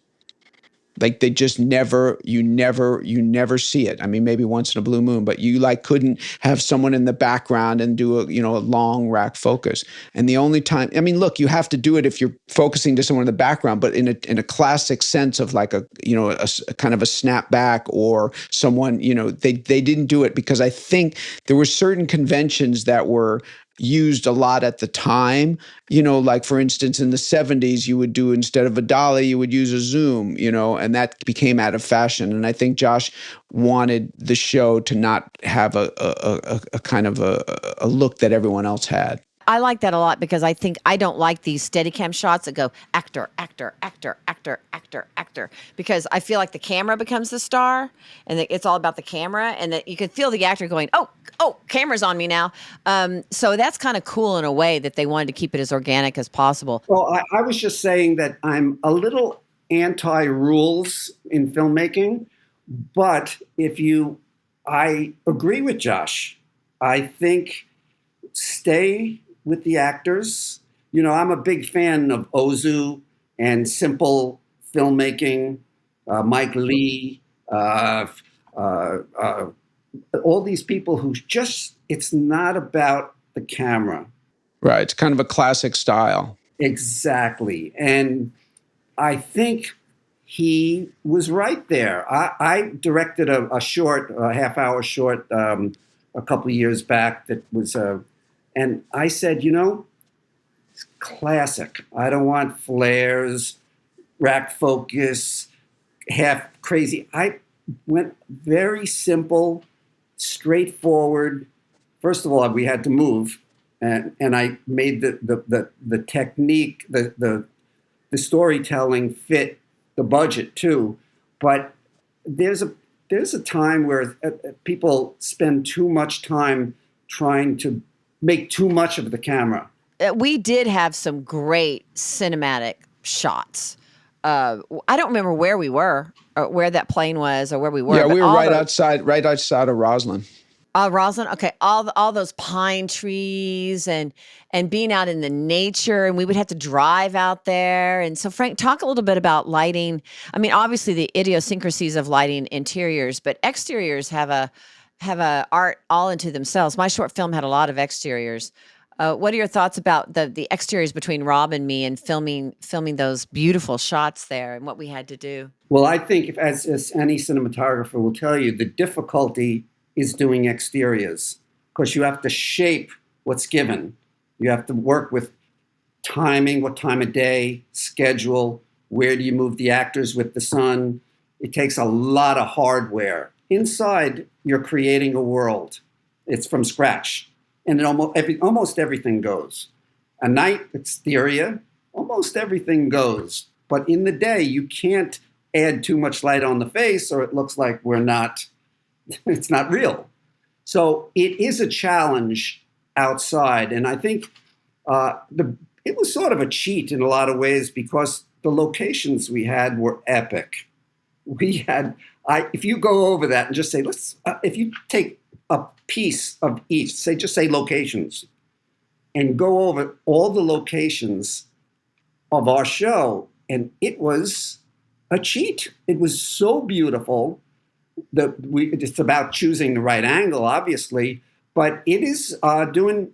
Like they just you never see it. I mean, maybe once in a blue moon, but you like couldn't have someone in the background and do a long rack focus. And the only time, I mean, look, you have to do it if you're focusing to someone in the background, but in a classic sense of like a kind of a snap back or someone, they didn't do it because I think there were certain conventions that were used a lot at the time, like for instance, in the 70s, you would do, instead of a dolly, you would use a zoom, and that became out of fashion. And I think Josh wanted the show to not have a kind of a look that everyone else had. I like that a lot because I think I don't like these Steadicam shots that go actor, actor, actor, actor, actor, actor, because I feel like the camera becomes the star and it's all about the camera and that you can feel the actor going, oh, camera's on me now. So that's kind of cool in a way that they wanted to keep it as organic as possible. Well, I was just saying that I'm a little anti-rules in filmmaking, but I agree with Josh. I think stay with the actors. I'm a big fan of Ozu and simple filmmaking, Mike Lee, all these people who it's not about the camera. Right. It's kind of a classic style. Exactly. And I think he was right there. I directed a half-hour short, a couple of years back that was and I said, it's classic. I don't want flares, rack focus, half crazy. I went very simple, straightforward. First of all, we had to move, and I made the technique, the storytelling fit the budget too. But there's a time where people spend too much time trying to make too much of the camera. We did have some great cinematic shots. I don't remember where we were, or where that plane was, or where we were, Yeah, but we were all those. right outside of Roslyn. Roslyn, okay, all those pine trees and being out in the nature, and we would have to drive out there. And so, Frank, talk a little bit about lighting. I mean, obviously the idiosyncrasies of lighting interiors, but exteriors have a art all into themselves. My short film had a lot of exteriors. What are your thoughts about the exteriors between Rob and me and filming those beautiful shots there and what we had to do? Well, I think, if, as any cinematographer will tell you, the difficulty is doing exteriors because you have to shape what's given. You have to work with timing, what time of day, schedule, where do you move the actors with the sun. It takes a lot of hardware. Inside, you're creating a world. It's from scratch. And it almost everything goes. A night exterior, almost everything goes. But in the day, you can't add too much light on the face or it looks like it's not real. So it is a challenge outside. And I think it was sort of a cheat in a lot of ways because the locations we had were epic. If you go over that and just say, if you take a piece of each, just say locations, and go over all the locations of our show, and it was a cheat. It was so beautiful. It's about choosing the right angle, obviously, but it is doing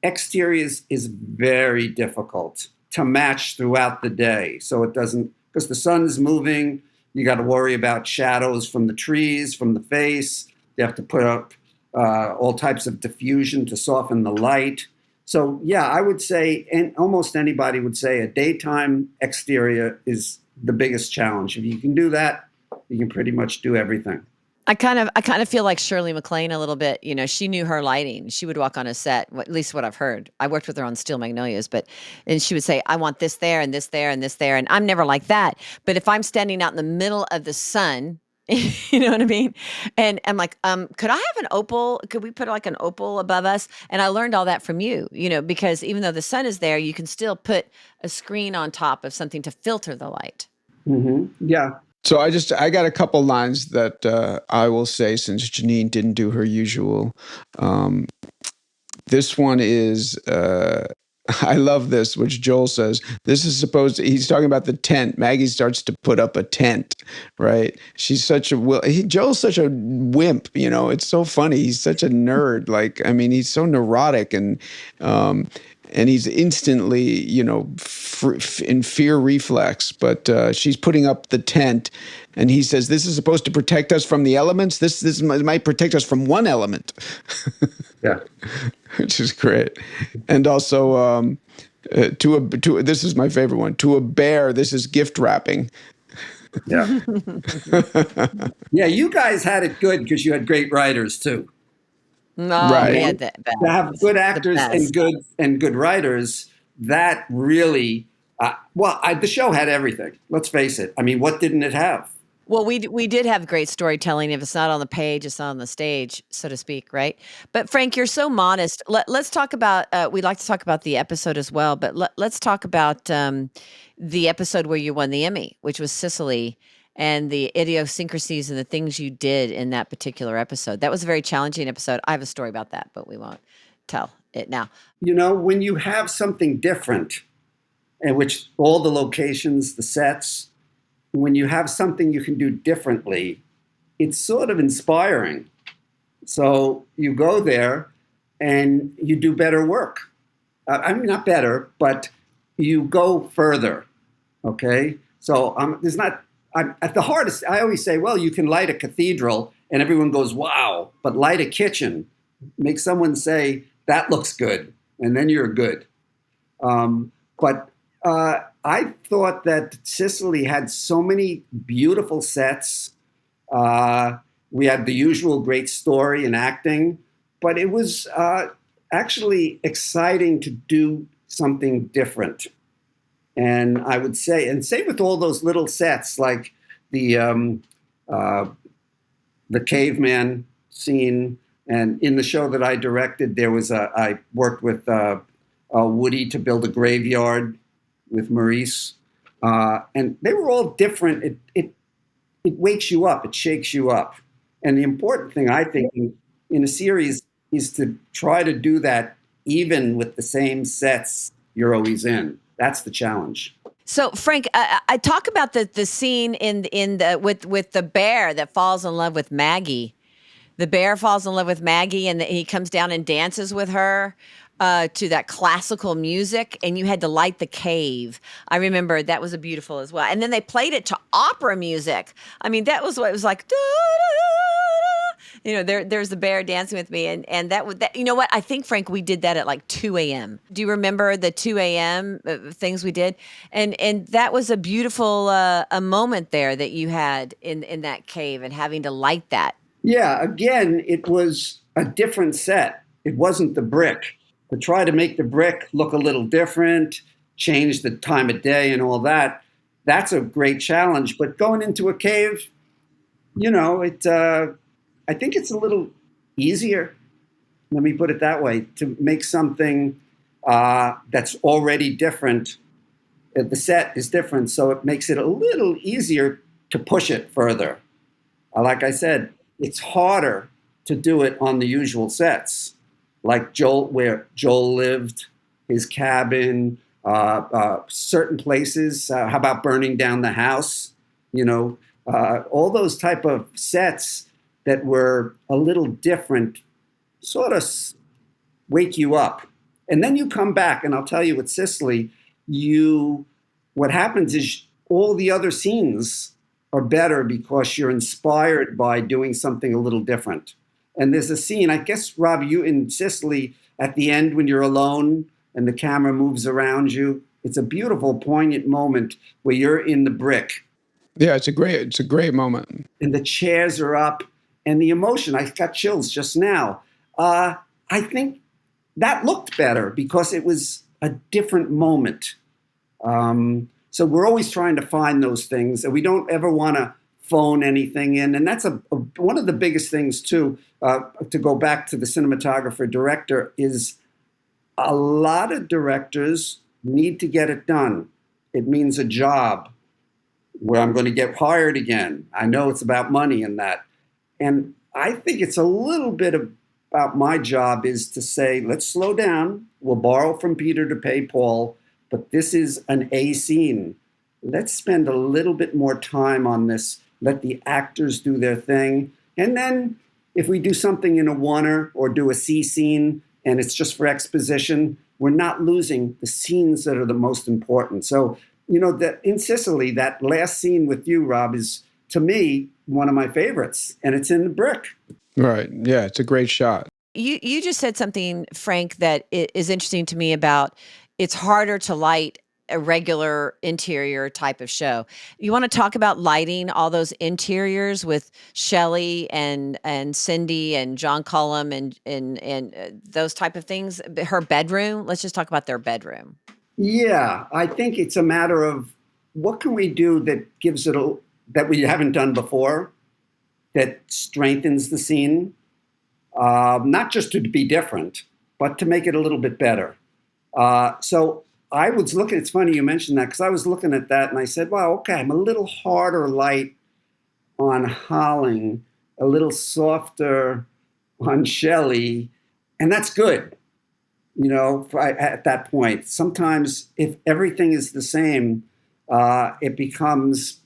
exteriors is very difficult to match throughout the day. So it doesn't, because the sun's moving, you got to worry about shadows from the trees, from the face. You have to put up all types of diffusion to soften the light. So yeah, I would say, and almost anybody would say, a daytime exterior is the biggest challenge. If you can do that, you can pretty much do everything. I kind of feel like Shirley MacLaine a little bit. You know, she knew her lighting. She would walk on a set, at least what I've heard. I worked with her on Steel Magnolias, and she would say, "I want this there and this there and this there," and I'm never like that. But if I'm standing out in the middle of the sun, you know what I mean? And I'm like, could I have an opal? Could we put like an opal above us? And I learned all that from you, because even though the sun is there, you can still put a screen on top of something to filter the light. Yeah. So I got a couple lines that I will say since Janine didn't do her usual. Um, this one is I love this, which Joel says. This is he's talking about the tent. Maggie starts to put up a tent, right? She's such a Joel's such a wimp, it's so funny. He's such a nerd. Like, I mean, he's so neurotic and he's instantly, in fear reflex. But she's putting up the tent, and he says, "This is supposed to protect us from the elements. This might protect us from one element." Yeah. Which is great. And also, this is my favorite one. To a bear, this is gift wrapping. Yeah. Yeah, you guys had it good because you had great writers too. No, we Right. had the To have best, good the actors best. and good writers, that really the show had everything. Let's face it. I mean, what didn't it have? Well, we did have great storytelling. If it's not on the page, it's not on the stage, so to speak, right? But Frank, you're so modest. Let's talk about. We'd like to talk about the episode as well, but let's talk about the episode where you won the Emmy, which was Sicily, and the idiosyncrasies and the things you did in that particular episode. That was a very challenging episode. I have a story about that, but we won't tell it now. When you have something different, and which all the locations, the sets, when you have something you can do differently, it's sort of inspiring. So you go there and you do better work. I mean, not better, but you go further. Okay. So there's not, at the hardest, I always say, well, you can light a cathedral and everyone goes, wow, but light a kitchen, make someone say, that looks good. And then you're good. But I thought that Sicily had so many beautiful sets. We had the usual great story and acting, but it was actually exciting to do something different. And I would say, and same with all those little sets, like the uh, the caveman scene. And in the show that I directed, I worked with Woody to build a graveyard with Maurice. And they were all different. It wakes you up, it shakes you up. And the important thing, I think, in a series is to try to do that even with the same sets you're always in. That's the challenge. So Frank, I talk about the scene in the with the bear that falls in love with Maggie. The bear falls in love with Maggie, and he comes down and dances with her to that classical music. And you had to light the cave. I remember that was a beautiful as well. And then they played it to opera music. I mean, that was what it was like. Da, da, da. There's the bear dancing with me, and that was that. You know what? I think Frank, we did that at like 2 a.m. Do you remember the 2 a.m. Things we did? And that was a beautiful a moment there that you had in that cave and having to light that. Yeah, again, it was a different set. It wasn't the brick. To try to make the brick look a little different, change the time of day and all that, that's a great challenge. But going into a cave, I think it's a little easier, let me put it that way, to make something that's already different. The set is different, so it makes it a little easier to push it further. Like I said, it's harder to do it on the usual sets, like Joel, where Joel lived, his cabin, certain places. How about burning down the house? All those type of sets that were a little different, sort of wake you up. And then you come back, and I'll tell you, with Sicily, what happens is all the other scenes are better because you're inspired by doing something a little different. And there's a scene, I guess, Rob, you in Sicily, at the end when you're alone and the camera moves around you. It's a beautiful, poignant moment where you're in the brick. Yeah, it's a great moment. And the chairs are up, and the emotion. I got chills just now. I think that looked better because it was a different moment. So we're always trying to find those things, and we don't ever want to phone anything in. And that's one of the biggest things too. To go back to the cinematographer director, is a lot of directors need to get it done. It means a job where I'm going to get hired again. I know it's about money and that. And I think it's a little bit about my job is to say, let's slow down. We'll borrow from Peter to pay Paul, but this is an A scene. Let's spend a little bit more time on this. Let the actors do their thing. And then if we do something in a oneer or do a C scene and it's just for exposition, we're not losing the scenes that are the most important. So, that in Sicily, that last scene with you, Rob, is, to me, one of my favorites, and it's in the brick. Right. Yeah, it's a great shot. You just said something, Frank, that is interesting to me about it's harder to light a regular interior type of show. You want to talk about lighting all those interiors with Shelley and Cindy and John Cullum and those type of things. Her bedroom. Let's just talk about their bedroom. Yeah, I think it's a matter of what can we do that gives that we haven't done before, that strengthens the scene, not just to be different, but to make it a little bit better. So I was looking. It's funny you mentioned that because I was looking at that and I said, "Wow, okay, I'm a little harder light on Holling, a little softer on Shelley, and that's good." At that point, sometimes if everything is the same, it becomes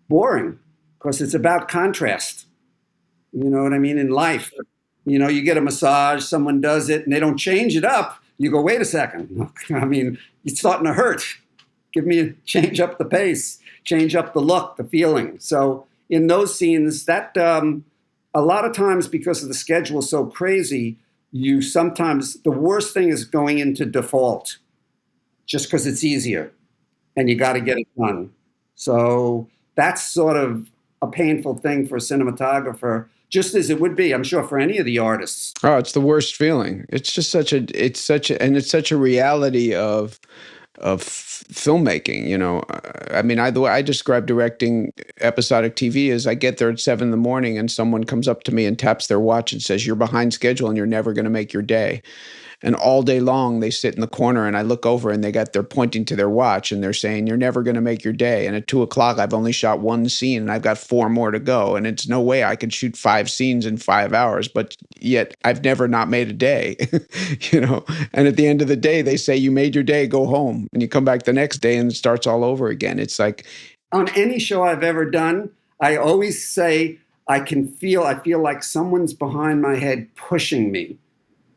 boring because it's about contrast. You know what I mean? In life, you get a massage, someone does it, and they don't change it up. You go, wait a second. I mean, it's starting to hurt. Change up the pace, change up the look, the feeling. So in those scenes, that a lot of times because of the schedule so crazy, the worst thing is going into default just because it's easier and you got to get it done. So that's sort of a painful thing for a cinematographer, just as it would be, I'm sure, for any of the artists. Oh, it's the worst feeling. It's just such a reality of filmmaking. I mean, the way I describe directing episodic TV is I get there at 7 a.m. and someone comes up to me and taps their watch and says, "You're behind schedule and you're never going to make your day." And all day long they sit in the corner and I look over and they're pointing to their watch and they're saying, "You're never going to make your day." And at 2 o'clock, I've only shot one scene and I've got 4 more to go. And it's no way I could shoot 5 scenes in 5 hours, but yet I've never not made a day, And at the end of the day, they say, "You made your day, go home." And you come back the next day and it starts all over again. It's like, on any show I've ever done, I always say I feel like someone's behind my head pushing me.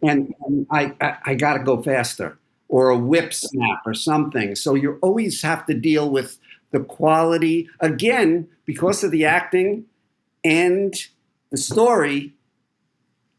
And I got to go faster, or a whip snap or something. So you always have to deal with the quality. Again, because of the acting and the story,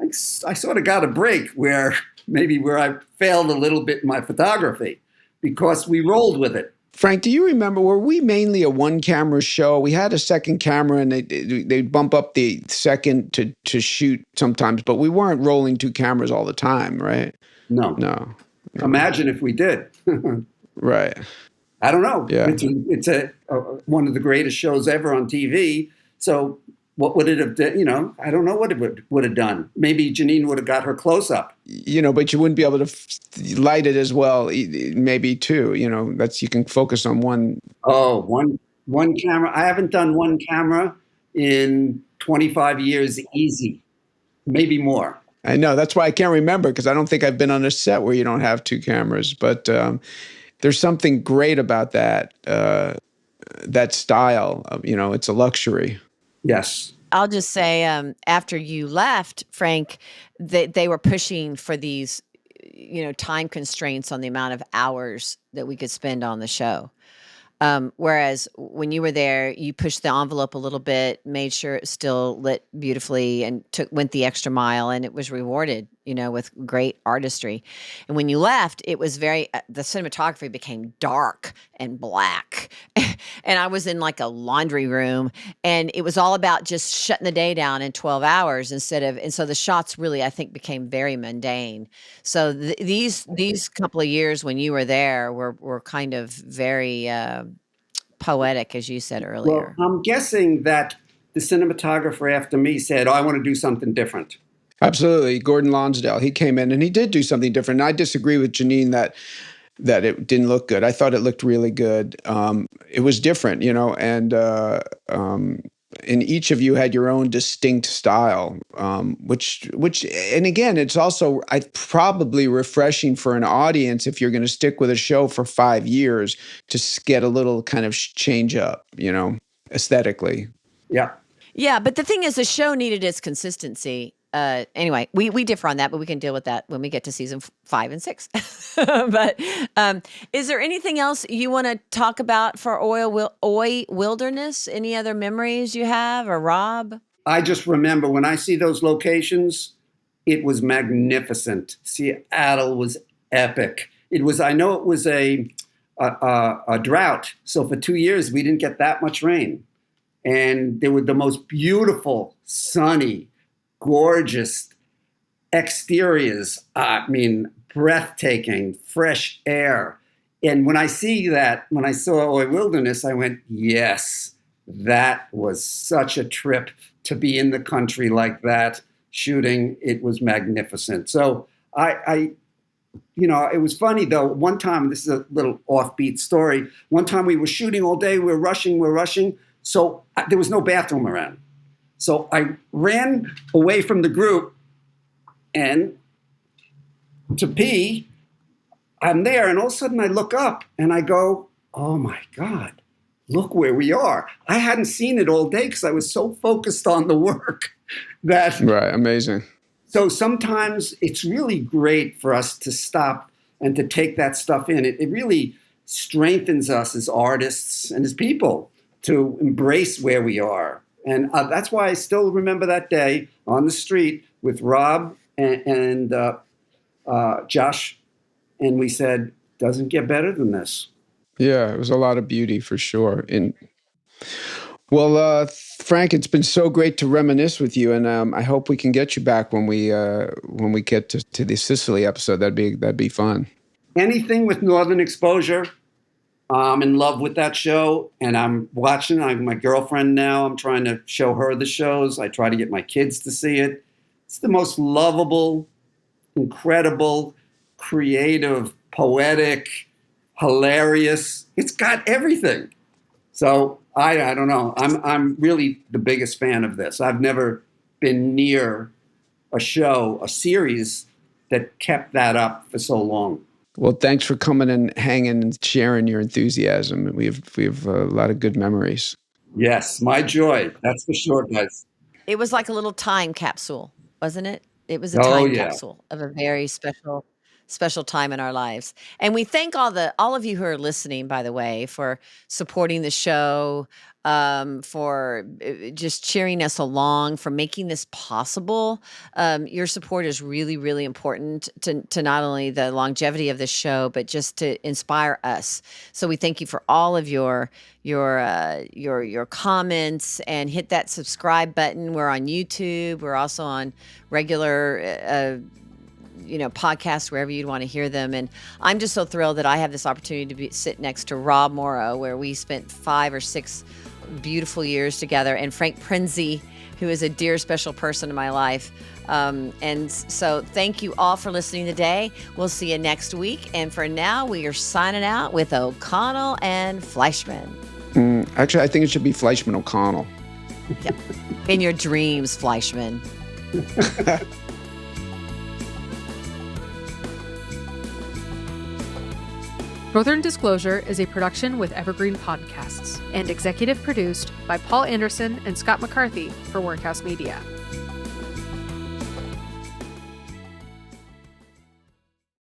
I sort of got a break where I failed a little bit in my photography because we rolled with it. Frank, do you remember, were we mainly a one-camera show? We had a second camera, and they'd bump up the second to shoot sometimes, but we weren't rolling 2 cameras all the time, right? No. No. Imagine if we did. Right. I don't know. Yeah. It's one of the greatest shows ever on TV. So what would it have done? I don't know what it would have done. Maybe Janine would have got her close up. But you wouldn't be able to light it as well, maybe too. You can focus on one. Oh, one camera. I haven't done one camera in 25 years easy, maybe more. I know. That's why I can't remember, because I don't think I've been on a set where you don't have 2 cameras. But there's something great about that style. It's a luxury. Yes. I'll just say, after you left, Frank, they were pushing for these, time constraints on the amount of hours that we could spend on the show. Whereas when you were there, you pushed the envelope a little bit, made sure it still lit beautifully, and went the extra mile, and it was rewarded, with great artistry. And when you left, it was the cinematography became dark and black. And I was in like a laundry room, and it was all about just shutting the day down in 12 hours and so the shots really, I think, became very mundane. So these couple of years when you were there were kind of very poetic, as you said earlier. Well, I'm guessing that the cinematographer after me said, "Oh, I want to do something different." Absolutely. Gordon Lonsdale, he came in and he did do something different. And I disagree with Janine that it didn't look good. I thought it looked really good. It was different, and each of you had your own distinct style, which, and again, it's also probably refreshing for an audience if you're going to stick with a show for 5 years to get a little kind of change up, aesthetically. Yeah. Yeah, but the thing is, the show needed its consistency. Anyway, we differ on that, but we can deal with that when we get to season 5 and 6. But is there anything else you want to talk about for Oi Wilderness? Any other memories you have, or Rob? I just remember when I see those locations, it was magnificent. Seattle was epic. I know it was a drought. So for 2 years, we didn't get that much rain. And they were the most beautiful, sunny, gorgeous exteriors. I mean, breathtaking, fresh air. And when I saw Oi Wilderness, I went, yes, that was such a trip to be in the country like that, shooting. It was magnificent. So it was funny though. One time, this is a little offbeat story. One time we were shooting all day. We're rushing. So there was no bathroom around. So I ran away from the group and to pee. I'm there, and all of a sudden I look up and I go, "Oh my God, look where we are." I hadn't seen it all day because I was so focused on the work that. Right, amazing. So sometimes it's really great for us to stop and to take that stuff in. It really strengthens us as artists and as people to embrace where we are. And that's why I still remember that day on the street with Rob and Josh. And we said, doesn't get better than this. Yeah, it was a lot of beauty for sure. Well, Frank, it's been so great to reminisce with you, and I hope we can get you back when we get to the Sicily episode. That'd be fun. Anything with northern exposure, I'm in love with that show, and I'm watching. I'm my girlfriend now. I'm trying to show her the shows. I try to get my kids to see it. It's the most lovable, incredible, creative, poetic, hilarious. It's got everything. So I don't know. I'm really the biggest fan of this. I've never been near a show, a series that kept that up for so long. Well, thanks for coming and hanging and sharing your enthusiasm. We have a lot of good memories. Yes, my joy. That's for sure, guys. It was like a little time capsule, wasn't it? It was a Oh time yeah. capsule of a very special time in our lives. And we thank all of you who are listening, by the way, for supporting the show, for just cheering us along, for making this possible. Your support is really, really important to not only the longevity of the show, but just to inspire us. So we thank you for all of your comments, and hit that subscribe button. We're on YouTube. We're also on regular podcasts wherever you'd want to hear them. And I'm just so thrilled that I have this opportunity to sit next to Rob Morrow, where we spent 5 or 6 beautiful years together, and Frank Prinzi, who is a dear special person in my life. And so thank you all for listening today. We'll see you next week. And for now, we are signing out with O'Connell and Fleischman. Actually, I think it should be Fleischman O'Connell. Yep. In your dreams, Fleischman. Northern Disclosure is a production with Evergreen Podcasts and executive produced by Paul Anderson and Scott McCarthy for Workhouse Media.